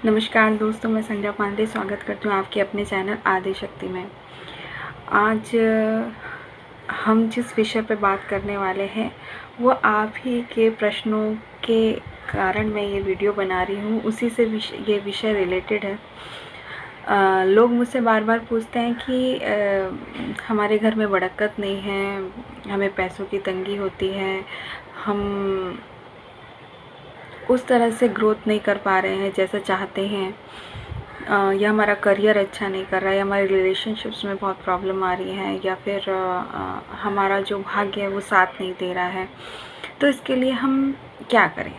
नमस्कार दोस्तों, मैं संध्या पांडे स्वागत करती हूँ आपके अपने चैनल आदि शक्ति में। आज हम जिस विषय पर बात करने वाले हैं वो आप ही के प्रश्नों के कारण मैं ये वीडियो बना रही हूँ, उसी से ये विषय रिलेटेड है। लोग मुझसे बार बार पूछते हैं कि हमारे घर में बरकत नहीं है, हमें पैसों की तंगी होती है, हम उस तरह से ग्रोथ नहीं कर पा रहे हैं जैसा चाहते हैं, या हमारा करियर अच्छा नहीं कर रहा है, या हमारे रिलेशनशिप्स में बहुत प्रॉब्लम आ रही है, या फिर हमारा जो भाग्य है वो साथ नहीं दे रहा है। तो इसके लिए हम क्या करें?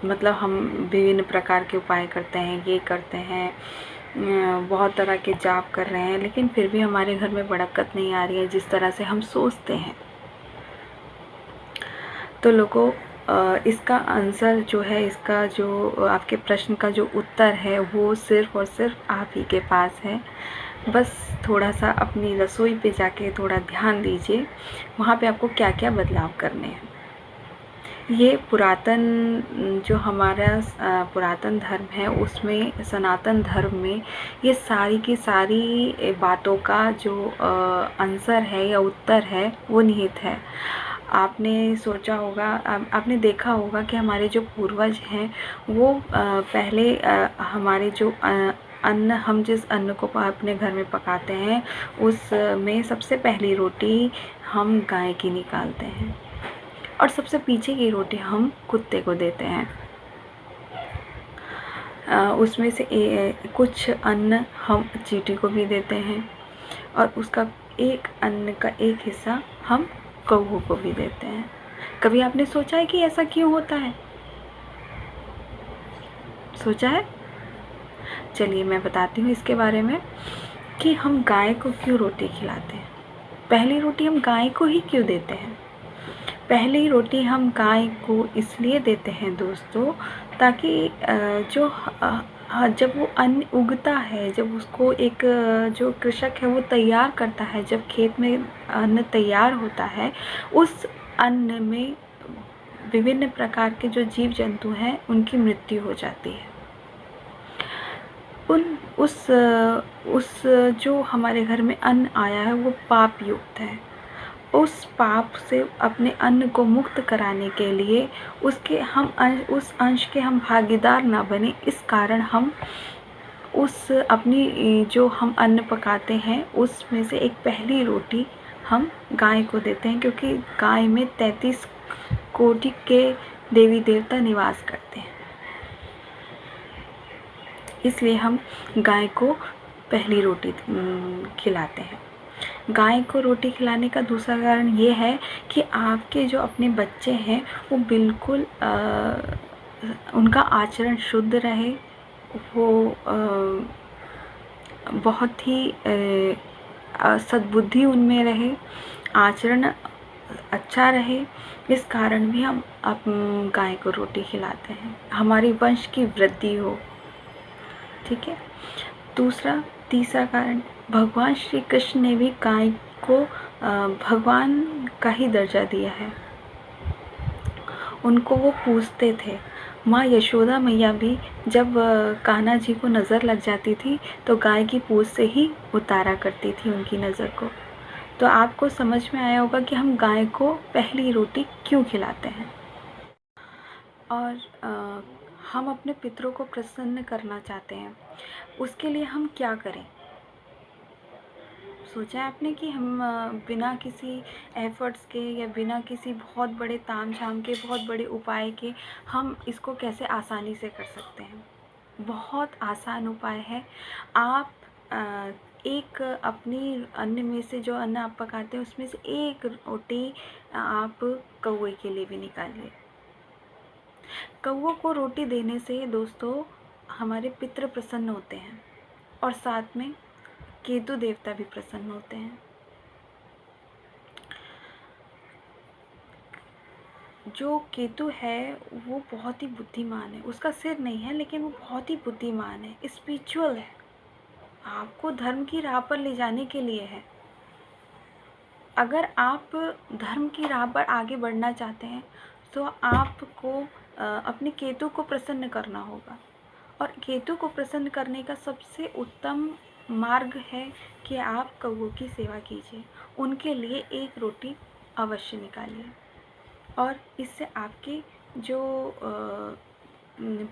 मतलब हम विभिन्न प्रकार के उपाय करते हैं, ये करते हैं, बहुत तरह के जाप कर रहे हैं, लेकिन फिर भी हमारे घर में बरकत नहीं आ रही है जिस तरह से हम सोचते हैं। तो लोगों, इसका आंसर जो है, इसका जो आपके प्रश्न का जो उत्तर है वो सिर्फ़ और सिर्फ आप ही के पास है। बस थोड़ा सा अपनी रसोई पे जाके थोड़ा ध्यान दीजिए, वहाँ पे आपको क्या क्या बदलाव करने हैं। ये पुरातन जो हमारा पुरातन धर्म है उसमें, सनातन धर्म में ये सारी की सारी बातों का जो आंसर है या उत्तर है वो निहित है। आपने सोचा होगा, आपने देखा होगा कि हमारे जो पूर्वज हैं वो पहले हमारे जो अन्न, हम जिस अन्न को अपने घर में पकाते हैं उसमें सबसे पहली रोटी हम गाय की निकालते हैं और सबसे पीछे की रोटी हम कुत्ते को देते हैं। उसमें से कुछ अन्न हम चींटी को भी देते हैं और उसका एक अन्न का एक हिस्सा हम कौवे को भी देते हैं। कभी आपने सोचा है कि ऐसा क्यों होता है? सोचा है? चलिए मैं बताती हूँ इसके बारे में कि हम गाय को क्यों रोटी खिलाते हैं। पहली रोटी हम गाय को ही क्यों देते हैं? पहली रोटी हम गाय को इसलिए देते हैं दोस्तों, ताकि जब वो अन्न उगता है, जब उसको एक जो कृषक है वो तैयार करता है, जब खेत में अन्न तैयार होता है, उस अन्न में विभिन्न प्रकार के जो जीव जंतु हैं उनकी मृत्यु हो जाती है। उस जो हमारे घर में अन्न आया है वो पाप युक्त है। उस पाप से अपने अन्न को मुक्त कराने के लिए उस अंश के हम भागीदार ना बने, इस कारण हम अपनी जो हम अन्न पकाते हैं उसमें से एक पहली रोटी हम गाय को देते हैं, क्योंकि गाय में 33 कोटि के देवी देवता निवास करते हैं, इसलिए हम गाय को पहली रोटी खिलाते हैं। गाय को रोटी खिलाने का दूसरा कारण ये है कि आपके जो अपने बच्चे हैं वो बिल्कुल उनका आचरण शुद्ध रहे, वो बहुत ही सद्बुद्धि उनमें रहे, आचरण अच्छा रहे। इस कारण भी हम गाय को रोटी खिलाते हैं, हमारी वंश की वृद्धि हो। ठीक है। तीसरा कारण, भगवान श्री कृष्ण ने भी गाय को भगवान का ही दर्जा दिया है। उनको वो पूजते थे। माँ यशोदा मैया भी जब कान्हा जी को नज़र लग जाती थी तो गाय की पूँछ से ही उतारा करती थी उनकी नज़र को। तो आपको समझ में आया होगा कि हम गाय को पहली रोटी क्यों खिलाते हैं। और हम अपने पितरों को प्रसन्न करना चाहते हैं, उसके लिए हम क्या करें? सोचा है आपने कि हम बिना किसी एफ़र्ट्स के या बिना किसी बहुत बड़े तामझाम के, बहुत बड़े उपाय के हम इसको कैसे आसानी से कर सकते हैं? बहुत आसान उपाय है। आप एक अपनी अन्न में से, जो अन्न आप पकाते हैं उसमें से एक रोटी आप कौवे के लिए भी निकालिए। कौवों को रोटी देने से दोस्तों हमारे पितृ प्रसन्न होते हैं और साथ में केतु देवता भी प्रसन्न होते हैं। जो केतु है वो बहुत ही बुद्धिमान है, उसका सिर नहीं है लेकिन वो बहुत ही बुद्धिमान है, स्पिरिचुअल है, आपको धर्म की राह पर ले जाने के लिए है। अगर आप धर्म की राह पर आगे बढ़ना चाहते हैं तो आपको अपने केतु को प्रसन्न करना होगा और केतु को प्रसन्न करने का सबसे उत्तम मार्ग है कि आप कौओं की सेवा कीजिए, उनके लिए एक रोटी अवश्य निकालिए, और इससे आपके जो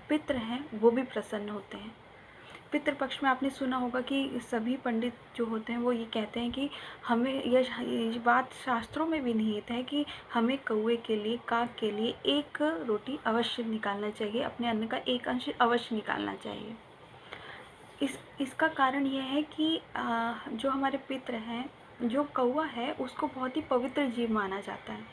पितृ हैं वो भी प्रसन्न होते हैं। पितृपक्ष में आपने सुना होगा कि सभी पंडित जो होते हैं वो ये कहते हैं कि हमें ये बात शास्त्रों में भी निहित है कि हमें कौवे के लिए, काग के लिए एक रोटी अवश्य निकालना चाहिए, अपने अन्न का एक अंश अवश्य निकालना चाहिए। इसका कारण यह है कि जो हमारे पितृ हैं, जो कौवा है उसको बहुत ही पवित्र जीव माना जाता है।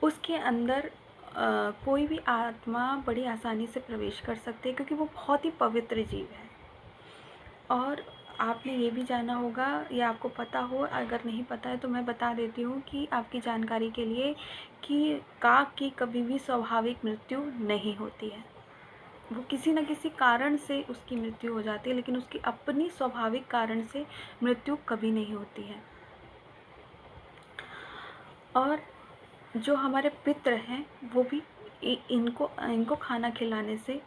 उसके अंदर कोई भी आत्मा बड़ी आसानी से प्रवेश कर सकती है क्योंकि वो बहुत ही पवित्र जीव है। और आपने ये भी जाना होगा या आपको पता हो, अगर नहीं पता है तो मैं बता देती हूँ कि आपकी जानकारी के लिए, कि काग की कभी भी स्वाभाविक मृत्यु नहीं होती है। वो किसी न किसी कारण से उसकी मृत्यु हो जाती है, लेकिन उसकी अपनी स्वाभाविक कारण से मृत्यु कभी नहीं होती है। और जो हमारे पितृ हैं वो भी इनको खाना खिलाने से,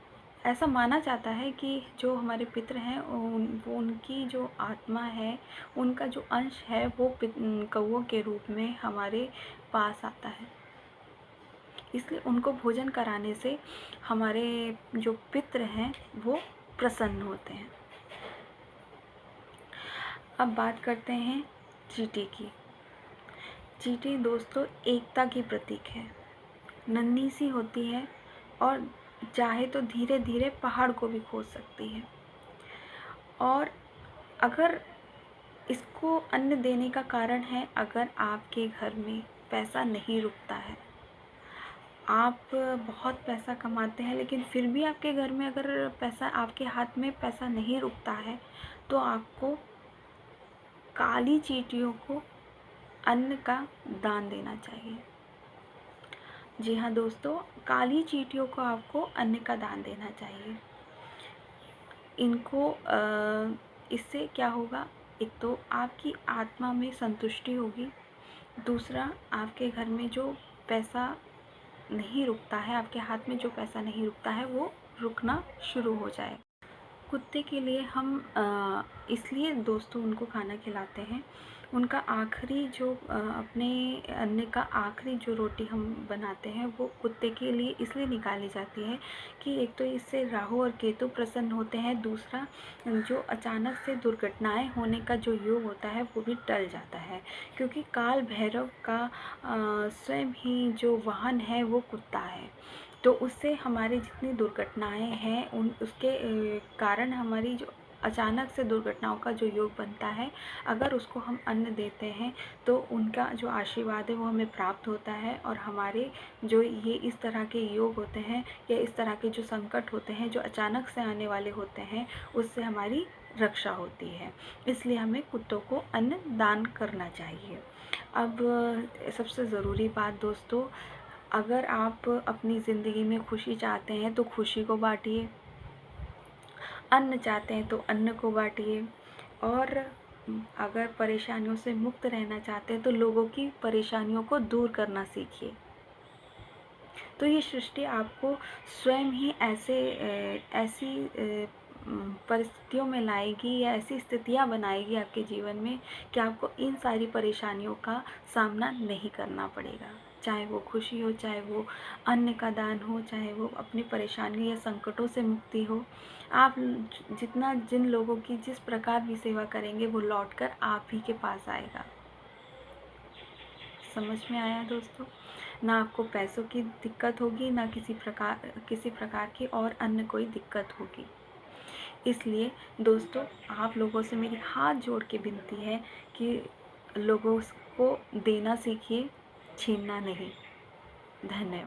ऐसा माना जाता है कि जो हमारे पितृ हैं वो उनकी जो आत्मा है, उनका जो अंश है वो कौओं के रूप में हमारे पास आता है। इसलिए उनको भोजन कराने से हमारे जो पितृ हैं वो प्रसन्न होते हैं। अब बात करते हैं चींटी की। चींटी दोस्तों एकता की प्रतीक है। नन्ही सी होती है और चाहे तो धीरे धीरे पहाड़ को भी खोद सकती है। और अगर इसको अन्न देने का कारण है, अगर आपके घर में पैसा नहीं रुकता है, आप बहुत पैसा कमाते हैं लेकिन फिर भी आपके घर में अगर पैसा, आपके हाथ में पैसा नहीं रुकता है, तो आपको काली चींटियों को अन्न का दान देना चाहिए। जी हाँ दोस्तों, काली चींटियों को आपको अन्न का दान देना चाहिए। इनको इससे क्या होगा, एक तो आपकी आत्मा में संतुष्टि होगी, दूसरा आपके घर में जो पैसा नहीं रुकता है, आपके हाथ में जो पैसा नहीं रुकता है वो रुकना शुरू हो जाएगा। कुत्ते के लिए हम इसलिए दोस्तों उनको खाना खिलाते हैं, उनका आखिरी जो अपने अन्न का आखिरी जो रोटी हम बनाते हैं वो कुत्ते के लिए इसलिए निकाली जाती है कि एक तो इससे राहु और केतु प्रसन्न होते हैं, दूसरा जो अचानक से दुर्घटनाएं होने का जो योग होता है वो भी टल जाता है, क्योंकि काल भैरव का स्वयं ही जो वाहन है वो कुत्ता है। तो उससे हमारी जितनी दुर्घटनाएं हैं उसके कारण हमारी जो अचानक से दुर्घटनाओं का जो योग बनता है, अगर उसको हम अन्न देते हैं तो उनका जो आशीर्वाद है वो हमें प्राप्त होता है, और हमारे जो ये इस तरह के योग होते हैं या इस तरह के जो संकट होते हैं जो अचानक से आने वाले होते हैं, उससे हमारी रक्षा होती है। इसलिए हमें कुत्तों को अन्न दान करना चाहिए। अब सबसे ज़रूरी बात दोस्तों, अगर आप अपनी ज़िंदगी में खुशी चाहते हैं तो खुशी को बांटिए, अन्न चाहते हैं तो अन्न को बांटिए, और अगर परेशानियों से मुक्त रहना चाहते हैं तो लोगों की परेशानियों को दूर करना सीखिए। तो ये सृष्टि आपको स्वयं ही ऐसी परिस्थितियों में लाएगी या ऐसी स्थितियाँ बनाएगी आपके जीवन में कि आपको इन सारी परेशानियों का सामना नहीं करना पड़ेगा। चाहे वो खुशी हो, चाहे वो अन्न का दान हो, चाहे वो अपनी परेशानियों या संकटों से मुक्ति हो, आप जिन लोगों की जिस प्रकार भी सेवा करेंगे वो लौटकर आप ही के पास आएगा। समझ में आया दोस्तों? ना आपको पैसों की दिक्कत होगी, ना किसी प्रकार की और अन्य कोई दिक्कत होगी। इसलिए दोस्तों, आप लोगों से मेरी हाथ जोड़ के विनती है कि लोगों को देना सीखिए, छीनना नहीं। धन्यवाद।